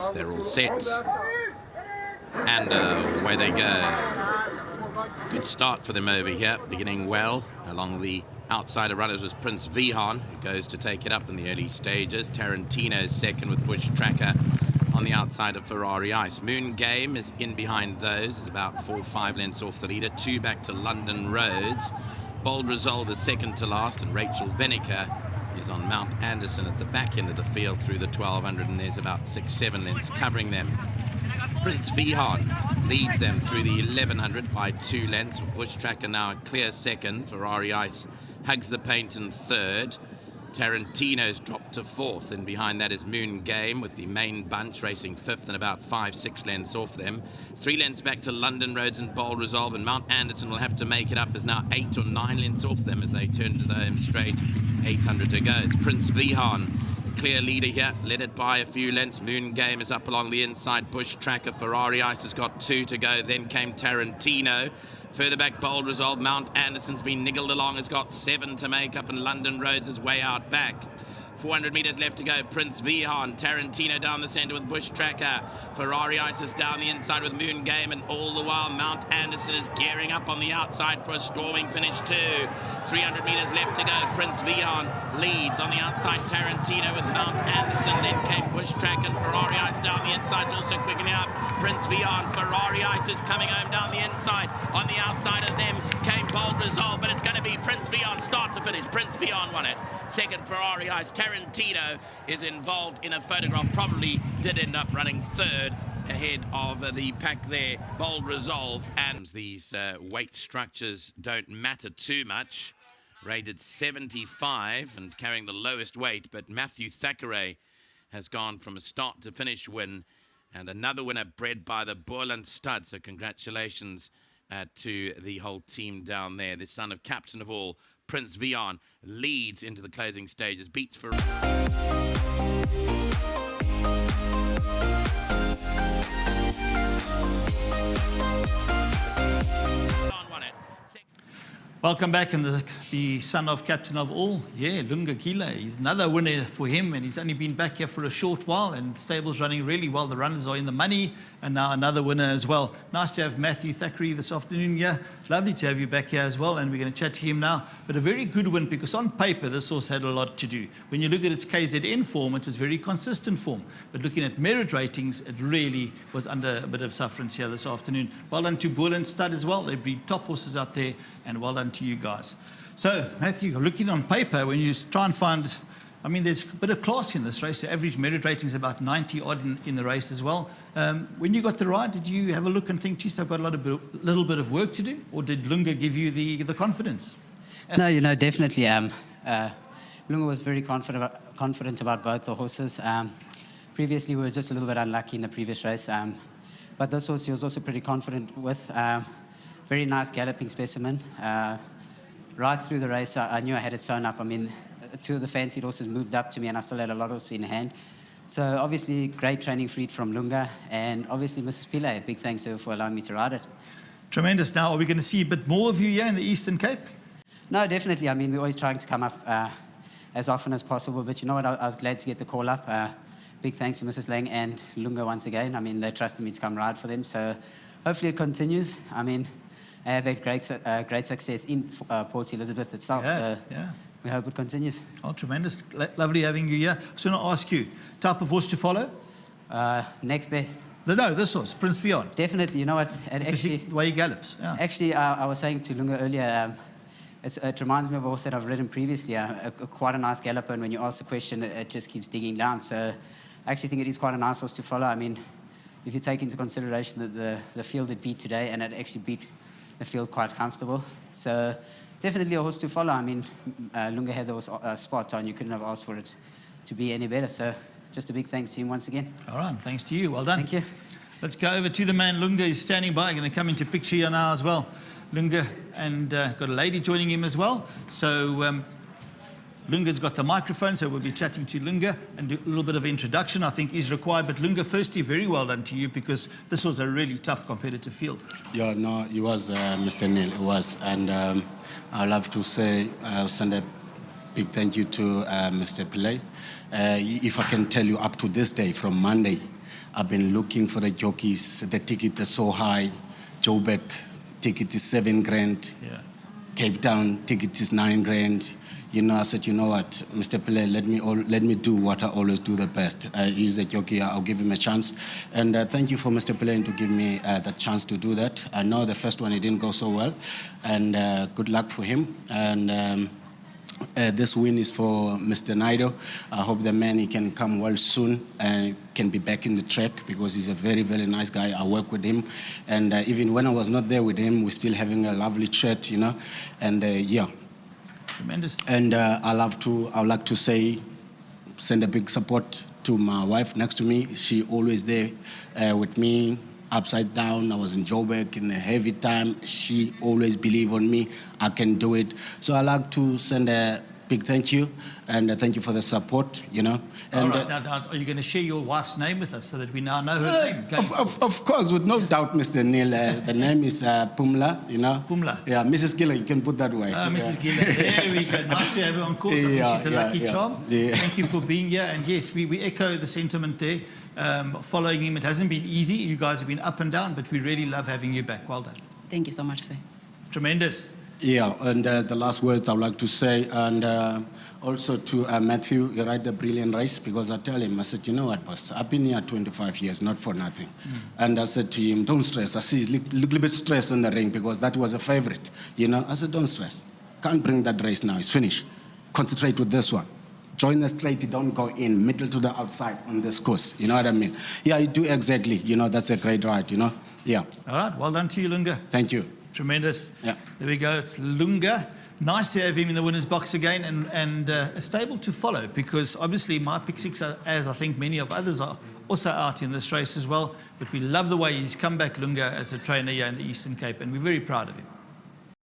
race. They're all set. And away they go. Good start for them over here, beginning well. Along the outsider runners was Prince Vihaan, who goes to take it up in the early stages. Tarantino's second with Bush Tracker on the outside of Ferrari Ice. Moon Game is in behind those, is about 4 or 5 lengths off the leader. 2 back to London Roads. Bold Resolve is second to last, and Rachel Venniker is on Mount Anderson at the back end of the field through the 1200, and there's about 6-7 lengths covering them. Prince Vihaan leads them through the 1100 by 2 lengths. Bush Tracker now a clear second. Ferrari Ice hugs the paint in third. Tarantino's dropped to fourth, and behind that is Moon Game with the main bunch racing fifth and about 5-6 lengths off them. 3 lengths back to London Roads and Bold Resolve, and Mount Anderson will have to make it up, is now 8 or 9 lengths off them as they turn to the home straight. 800 to go. It's Prince Vihaan, clear leader here, led it by a few lengths. Moon Game is up along the inside. Bush Tracker, Ferrari Ice has got 2 to go. Then came Tarantino. Further back, Bold Resolve. Mount Anderson's been niggled along, has got 7 to make up, and London Roads is way out back. 400 metres left to go. Prince Vihaan, Tarantino down the centre with Bush Tracker. Ferrari Ice is down the inside with Moon Game, and all the while Mount Anderson is gearing up on the outside for a storming finish too. 300 metres left to go. Prince Vihaan leads on the outside. Tarantino with Mount Anderson. Then came Bush Tracker, and Ferrari Ice down the inside is also quickening up. Prince Vihaan, Ferrari Ice is coming home down the inside. On the outside of them came Bold Resolve, but it's going to be Prince Vihaan start to finish. Prince Vihaan won it. Second, Ferrari Ice. Tarantino is involved in a photograph, probably did end up running third ahead of the pack there. Bold Resolve, and these weight structures don't matter too much. Rated 75 and carrying the lowest weight, but Matthew Thackeray has gone from a start to finish win, and another winner bred by the Boerland stud. So congratulations to the whole team down there. The son of captain of all, Prince Vihaan, leads into the closing stages, beats for... Welcome back, and the son of captain of all, yeah, Lunga Kila. He's another winner for him, and he's only been back here for a short while, and stable's running really well. The runners are in the money, and now another winner as well. Nice to have Matthew Thackeray this afternoon here. It's lovely to have you back here as well, and we're going to chat to him now. But a very good win, because on paper, this horse had a lot to do. When you look at its KZN form, it was very consistent form. But looking at merit ratings, it really was under a bit of sufferance here this afternoon. Well done to Boerland Stud as well. They breed top horses out there, and well done to you guys. So, Matthew, looking on paper, when you try and find, I mean, there's a bit of class in this race. The average merit rating is about 90 odd in the race as well. When you got the ride, did you have a look and think, geez, I've got a little bit of work to do? Or did Lunga give you the confidence? No, you know, definitely. Lunga was very confident about both the horses. Previously, we were just a little bit unlucky in the previous race. But this horse he was also pretty confident with. Very nice galloping specimen. Right through the race, I knew I had it sewn up. I mean, 2 of the fancied horses moved up to me, and I still had a lot of horses in hand. So obviously, great training feed from Lunga, and obviously Mrs. Pillay. Big thanks to her for allowing me to ride it. Tremendous. Now, are we going to see a bit more of you here in the Eastern Cape? No, definitely. I mean, we're always trying to come up as often as possible. But you know what? I was glad to get the call up. Big thanks to Mrs. Lang and Lunga once again. I mean, they trusted me to come ride for them. So hopefully it continues. I mean, I have had great success in Port Elizabeth itself, so we hope it continues. Oh, tremendous. Lovely having you here. So I want to ask you, type of horse to follow? Next best. No, this horse, Prince Vihaan. Definitely. You know what? Actually, the way he gallops. Yeah. Actually, I was saying to Lunga earlier, it reminds me of a horse that I've ridden previously, quite a nice galloper, and when you ask the question, it just keeps digging down. So I actually think it is quite a nice horse to follow. I mean, if you take into consideration that the field it beat today, and it actually beat the field quite comfortable. So definitely a horse to follow. I mean, Lunga had those spot on. You couldn't have asked for it to be any better. So just a big thanks to him once again. All right, thanks to you. Well done. Thank you. Let's go over to the man. Lunga is standing by. Going to come into picture here now as well. Lunga, and got a lady joining him as well. So Lunga's got the microphone, so we'll be chatting to Lunga and do a little bit of introduction, I think, is required. But Lunga, firstly, very well done to you, because this was a really tough competitive field. Yeah, no, it was, Mr. Neil, it was. And I'd love to say, send a big thank you to Mr. Pillay. If I can tell you, up to this day, from Monday, I've been looking for the jockeys. The ticket is so high. Joburg ticket is 7 grand. Yeah. Cape Town ticket is 9 grand. You know, I said, you know what, Mr. Pillay, let me do what I always do the best. He's a jockey, I'll give him a chance. And thank you for Mr. Pillay to give me the chance to do that. I know the first one, it didn't go so well. And good luck for him. And this win is for Mr. Naido. I hope the man, he can come well soon and can be back in the track, because he's a very, very nice guy. I work with him. And even when I was not there with him, we're still having a lovely chat, you know. And yeah. Tremendous. And I'd like to say, send a big support to my wife next to me. She always there with me, upside down. I was in Joburg in the heavy time. She always believed on me. I can do it. So I'd like to send a big thank you, and thank you for the support, you know. And, all right, now, are you going to share your wife's name with us so that we now know her name? Of course, with no doubt, Mr. Neil. The name is Pumla, you know. Pumla. Yeah, Mrs. Giller, you can put that way. Mrs. Giller, there we go. Nice to have her on course. I think she's a lucky charm. Yeah. Thank you for being here. And yes, we echo the sentiment there. Following him, it hasn't been easy. You guys have been up and down, but we really love having you back. Well done. Thank you so much, sir. Tremendous. Yeah, and the last words I would like to say, and also to Matthew, you ride a brilliant race, because I tell him, I said, you know what, boss, I've been here 25 years, not for nothing. And I said to him, don't stress. I see he's a little bit stressed in the ring, because that was a favorite, you know. I said, don't stress. Can't bring that race now, it's finished. Concentrate with this one. Join the straight, don't go in, middle to the outside on this course, you know what I mean? Yeah, you do exactly, you know, that's a great ride, you know. Yeah. All right, well done to you, Lunga. Thank you. Tremendous. Yeah. There we go. It's Lunga. Nice to have him in the winner's box again, and a stable to follow, because obviously my pick six, as I think many of others are, also out in this race as well. But we love the way he's come back, Lunga, as a trainer here in the Eastern Cape, and we're very proud of him.